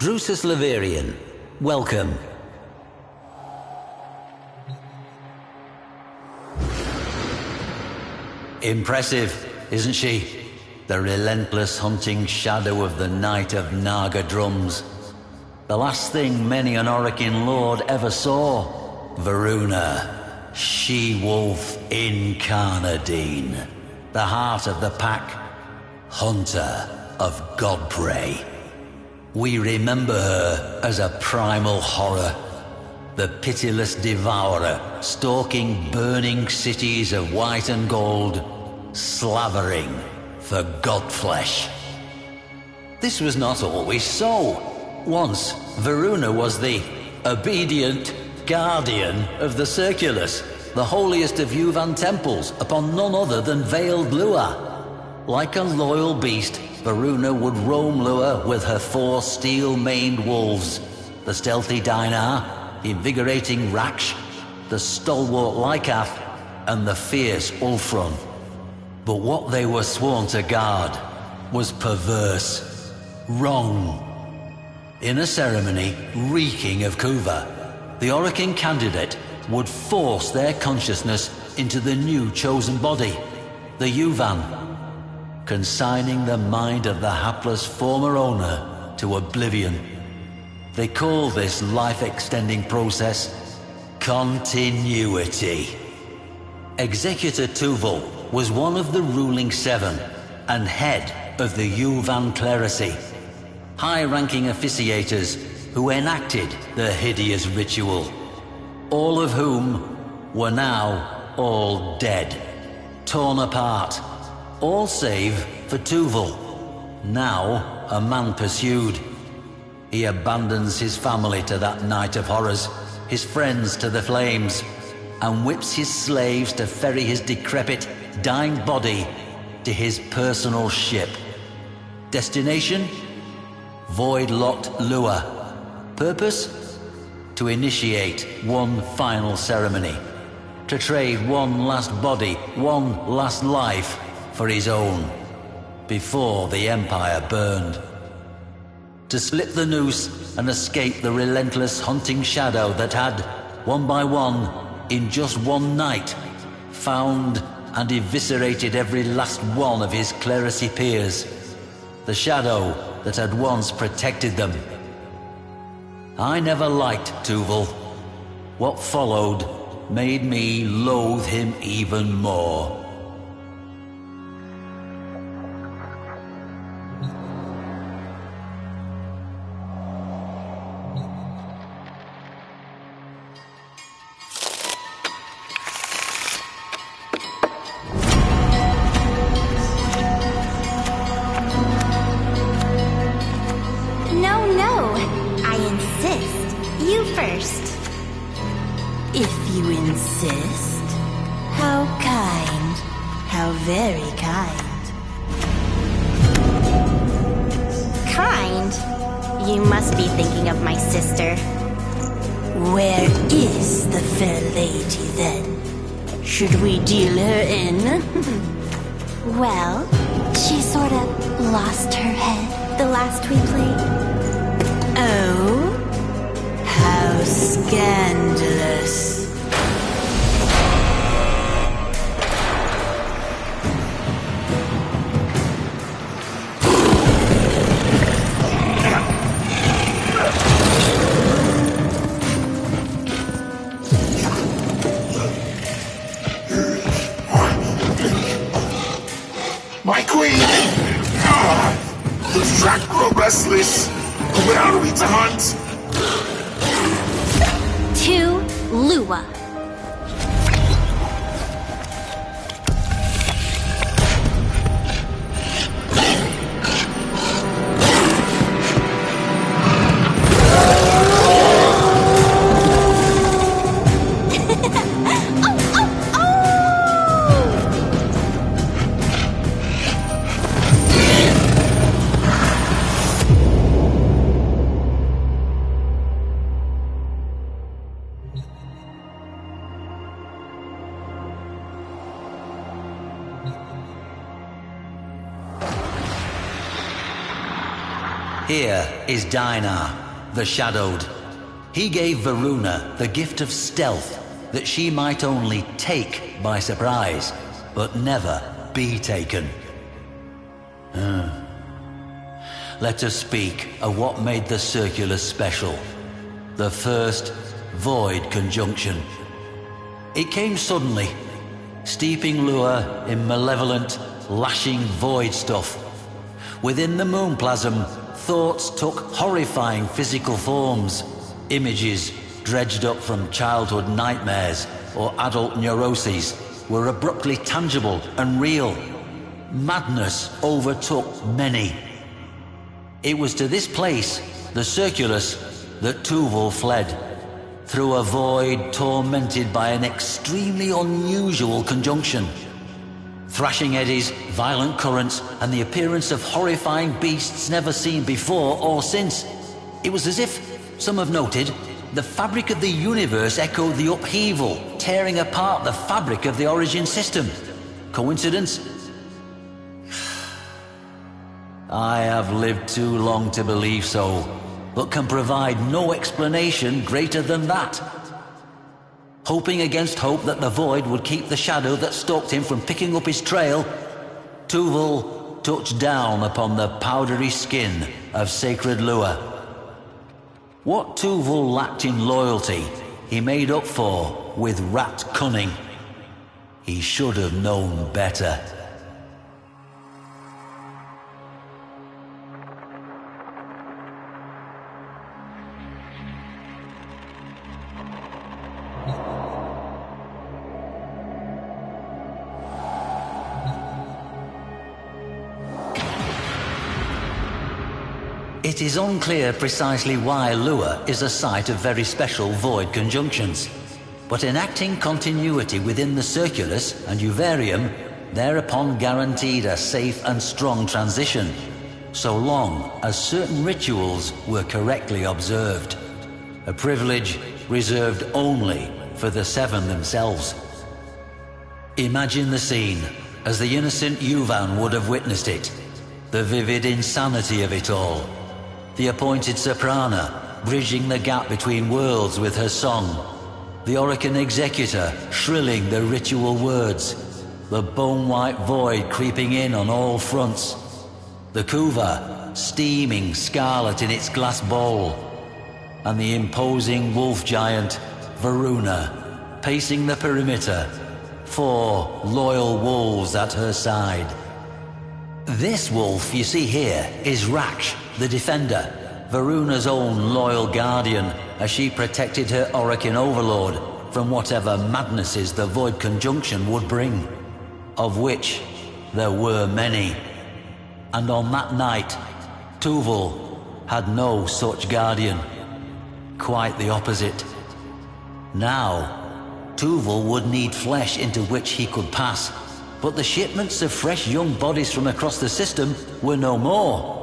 Voruna Leverian, welcome. Impressive, isn't she? The relentless hunting shadow of the Knight of Naga Drums. The last thing many an Orokin lord ever saw. Voruna, she-wolf incarnadine. The heart of the pack, hunter of godprey. We remember her as a primal horror, the pitiless devourer, stalking burning cities of white and gold, slavering for godflesh. This was not always so. Once, Voruna was the obedient guardian of the Circulus, the holiest of Yuvan temples, upon none other than veiled Lua. Like a loyal beast, Voruna would roam Lua with her 4 steel-maned wolves, the stealthy Dinar, the invigorating Raksh, the stalwart Lycath, and the fierce Ulfrun. But what they were sworn to guard was perverse, wrong. In a ceremony reeking of Kuva, the Orokin candidate would force their consciousness into the new chosen body, the Yuvan, consigning the mind of the hapless former owner to oblivion. They call this life-extending process continuity. Executor Tuval was one of the ruling 7 and head of the Yuvan clerisy, high-ranking officiators who enacted the hideous ritual, all of whom were now all dead, torn apart, all save for Tuval, now a man pursued. He abandons his family to that night of horrors, his friends to the flames, and whips his slaves to ferry his decrepit, dying body to his personal ship. Destination? Void-locked Lua. Purpose? To initiate one final ceremony. To trade one last body, one last life for his own, before the Empire burned. To slip the noose and escape the relentless hunting shadow that had, one by one, in just one night, found and eviscerated every last one of his clerisy peers. The shadow that had once protected them. I never liked Tuval. What followed made me loathe him even more. If you insist. How kind. How very kind. Kind? You must be thinking of my sister. Where is the fair lady, then? Should we deal her in? Well, she sorta lost her head the last we played. Oh? How scandalous. My queen! The track grow restless. Where are we to hunt? To Lua. Here is Dinar, the Shadowed. He gave Voruna the gift of stealth, that she might only take by surprise, but never be taken. Let us speak of what made the Circulus special. The first Void Conjunction. It came suddenly, steeping Lua in malevolent, lashing void stuff. Within the moon plasm, thoughts took horrifying physical forms. Images dredged up from childhood nightmares or adult neuroses were abruptly tangible and real. Madness overtook many. It was to this place, the Circulus, that Tuval fled, through a void tormented by an extremely unusual conjunction. Thrashing eddies, violent currents, and the appearance of horrifying beasts never seen before or since. It was as if, some have noted, the fabric of the universe echoed the upheaval, tearing apart the fabric of the origin system. Coincidence? I have lived too long to believe so, but can provide no explanation greater than that. Hoping against hope that the void would keep the shadow that stalked him from picking up his trail, Tuval touched down upon the powdery skin of sacred Lua. What Tuval lacked in loyalty, he made up for with rat cunning. He should have known better. It is unclear precisely why Lua is a site of very special void conjunctions, but enacting continuity within the Circulus and Uvarium thereupon guaranteed a safe and strong transition, so long as certain rituals were correctly observed, a privilege reserved only for the Seven themselves. Imagine the scene as the innocent Yuvan would have witnessed it, the vivid insanity of it all. The appointed soprana, bridging the gap between worlds with her song. The Orokin executor, shrilling the ritual words. The bone-white void creeping in on all fronts. The Kuva, steaming scarlet in its glass bowl. And the imposing wolf giant, Voruna, pacing the perimeter. 4 loyal wolves at her side. This wolf you see here is Raksh, the Defender, Varuna's own loyal guardian, as she protected her Orokin overlord from whatever madnesses the Void Conjunction would bring, of which there were many. And on that night, Tuval had no such guardian. Quite the opposite. Now, Tuval would need flesh into which he could pass, but the shipments of fresh young bodies from across the system were no more.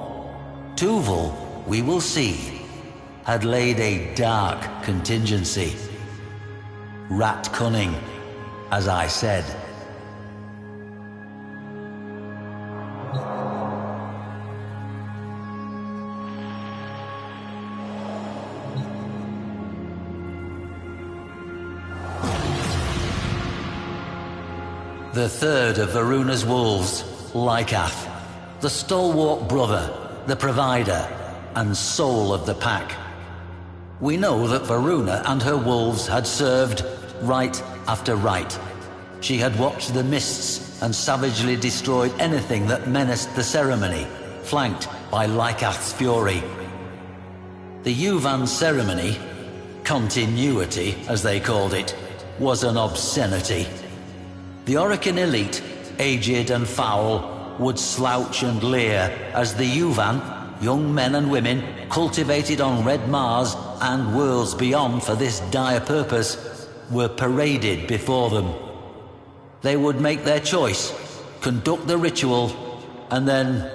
Tuval, we will see, had laid a dark contingency. Rat cunning, as I said. The third of Varuna's wolves, Lycath, the stalwart brother, the provider, and soul of the pack. We know that Voruna and her wolves had served rite after rite. She had watched the mists and savagely destroyed anything that menaced the ceremony, flanked by Lycath's fury. The Yuvan ceremony, continuity as they called it, was an obscenity. The Orokin elite, aged and foul, would slouch and leer as the Yuvan, young men and women, cultivated on Red Mars and worlds beyond for this dire purpose, were paraded before them. They would make their choice, conduct the ritual, and then,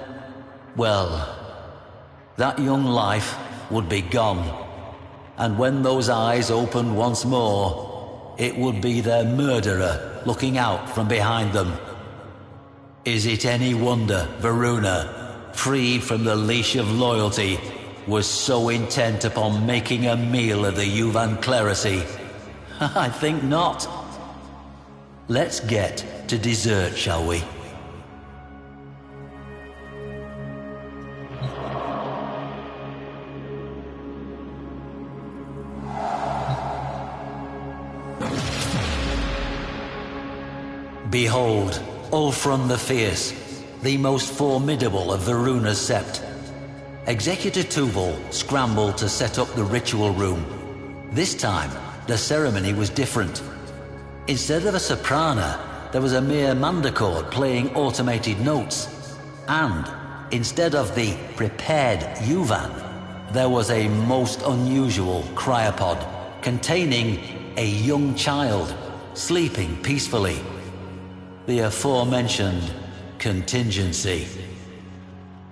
well, that young life would be gone. And when those eyes opened once more, it would be their murderer looking out from behind them. Is it any wonder Voruna freed from the leash of loyalty, was so intent upon making a meal of the Yuvan clerisy? I think not. Let's get to dessert, shall we? Behold, Ulfrun the Fierce, the most formidable of Voruna's sept. Executor Tuval scrambled to set up the ritual room. This time, the ceremony was different. Instead of a soprano, there was a mere mandochord playing automated notes. And, instead of the prepared Yuvan, there was a most unusual cryopod containing a young child sleeping peacefully. The aforementioned contingency.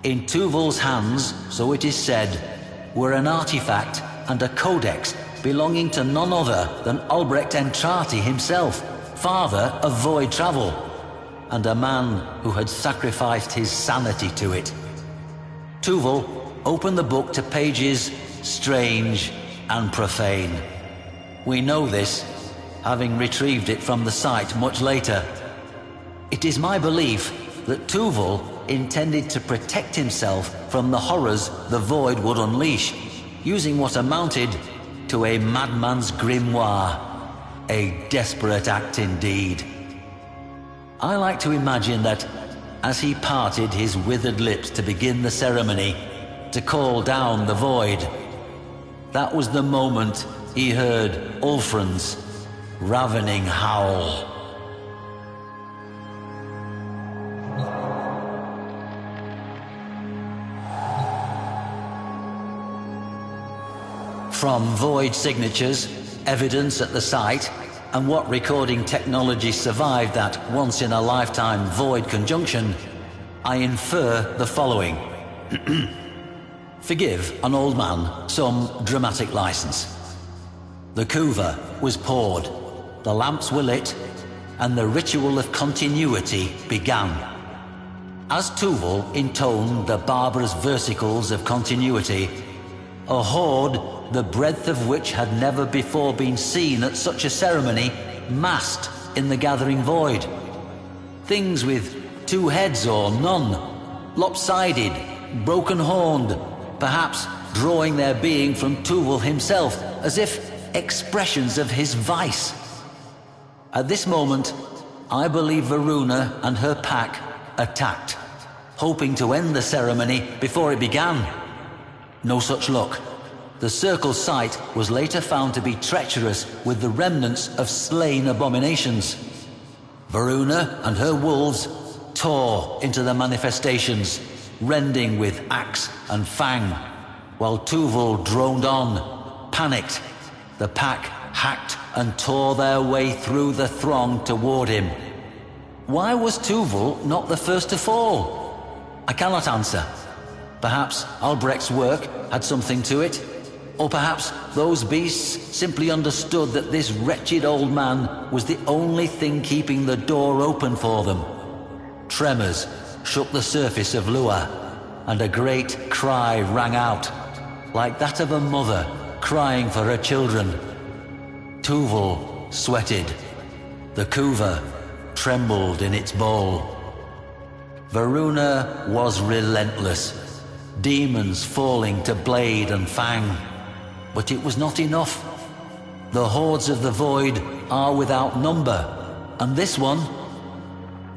In Tuval's hands, so it is said, were an artifact and a codex belonging to none other than Albrecht Entrati himself, father of void travel, and a man who had sacrificed his sanity to it. Tuval opened the book to pages strange and profane. We know this, having retrieved it from the site much later. It is my belief that Tuval intended to protect himself from the horrors the void would unleash, using what amounted to a madman's grimoire. A desperate act indeed. I like to imagine that as he parted his withered lips to begin the ceremony, to call down the void, that was the moment he heard Ulfrun's ravening howl. From void signatures, evidence at the site, and what recording technology survived that once-in-a-lifetime void conjunction, I infer the following. Forgive an old man some dramatic license. The kuva was poured, the lamps were lit, and the ritual of continuity began. As Tuval intoned the barbarous versicles of continuity, a horde the breadth of which had never before been seen at such a ceremony massed in the gathering void. Things with 2 heads or none, lopsided, broken-horned, perhaps drawing their being from Tuval himself, as if expressions of his vice. At this moment, I believe Voruna and her pack attacked, hoping to end the ceremony before it began. No such luck. The circle's site was later found to be treacherous with the remnants of slain abominations. Voruna and her wolves tore into the manifestations, rending with axe and fang, while Tuval droned on, panicked. The pack hacked and tore their way through the throng toward him. Why was Tuval not the first to fall? I cannot answer. Perhaps Albrecht's work had something to it, or perhaps those beasts simply understood that this wretched old man was the only thing keeping the door open for them. Tremors shook the surface of Lua, and a great cry rang out, like that of a mother crying for her children. Tuval sweated. The kuva trembled in its bowl. Voruna was relentless, demons falling to blade and fang. But it was not enough. The hordes of the void are without number, and this one,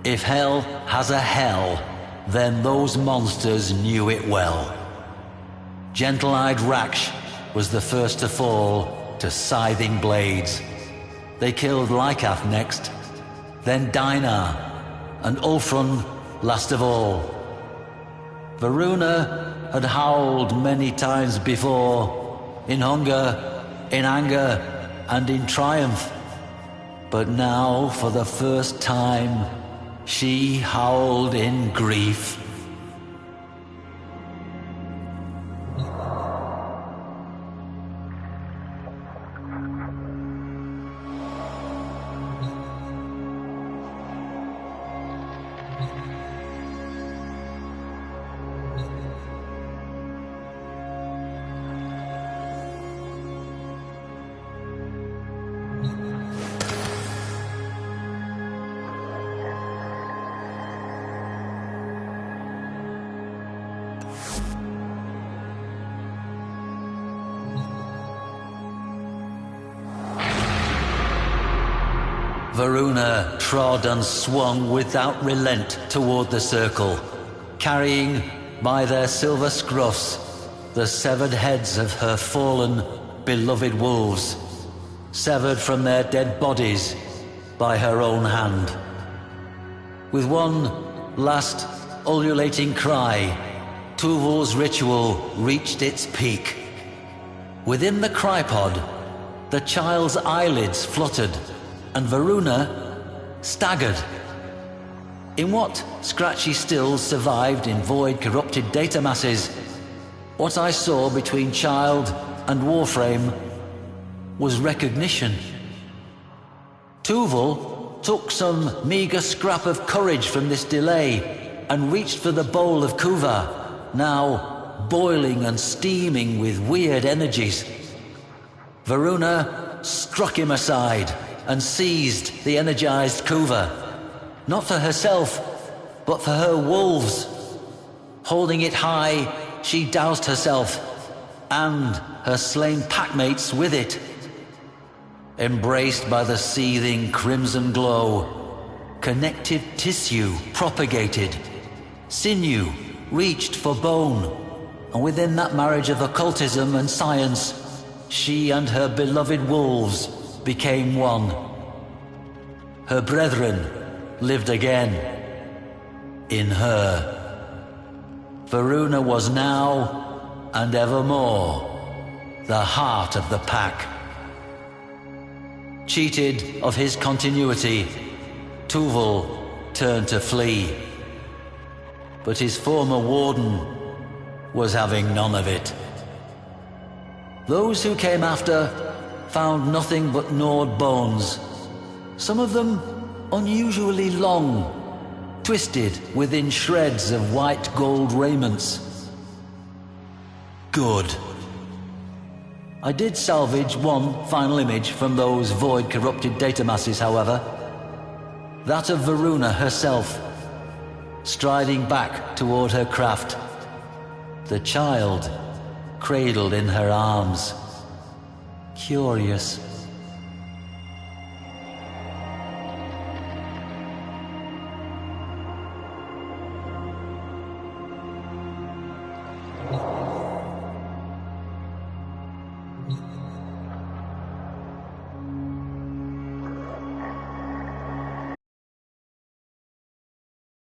if hell has a hell, then those monsters knew it well. Gentle-eyed Raksh was the first to fall to scything blades. They killed Lycath next, then Dinar, and Ulfrun last of all. Voruna had howled many times before, in hunger, in anger, and in triumph. But now, for the first time, she howled in grief. Voruna trod and swung without relent toward the circle, carrying by their silver scruffs the severed heads of her fallen, beloved wolves, severed from their dead bodies by her own hand. With one last ululating cry, Tuval's ritual reached its peak. Within the crypod, the child's eyelids fluttered, and Voruna staggered. In what scratchy stills survived in void-corrupted data masses, what I saw between child and Warframe was recognition. Tuval took some meager scrap of courage from this delay and reached for the bowl of Kuva, now boiling and steaming with weird energies. Voruna struck him aside and seized the energized Kuva, not for herself, but for her wolves. Holding it high, she doused herself and her slain packmates with it. Embraced by the seething crimson glow, connective tissue propagated, sinew reached for bone, and within that marriage of occultism and science, she and her beloved wolves became one. Her brethren lived again in her. Voruna was now and evermore the heart of the pack. Cheated of his continuity, Tuval turned to flee. But his former warden was having none of it. Those who came after found nothing but gnawed bones, some of them unusually long, twisted within shreds of white gold raiments. Good. I did salvage one final image from those void-corrupted data masses, however. That of Voruna herself, striding back toward her craft, the child cradled in her arms. Curious.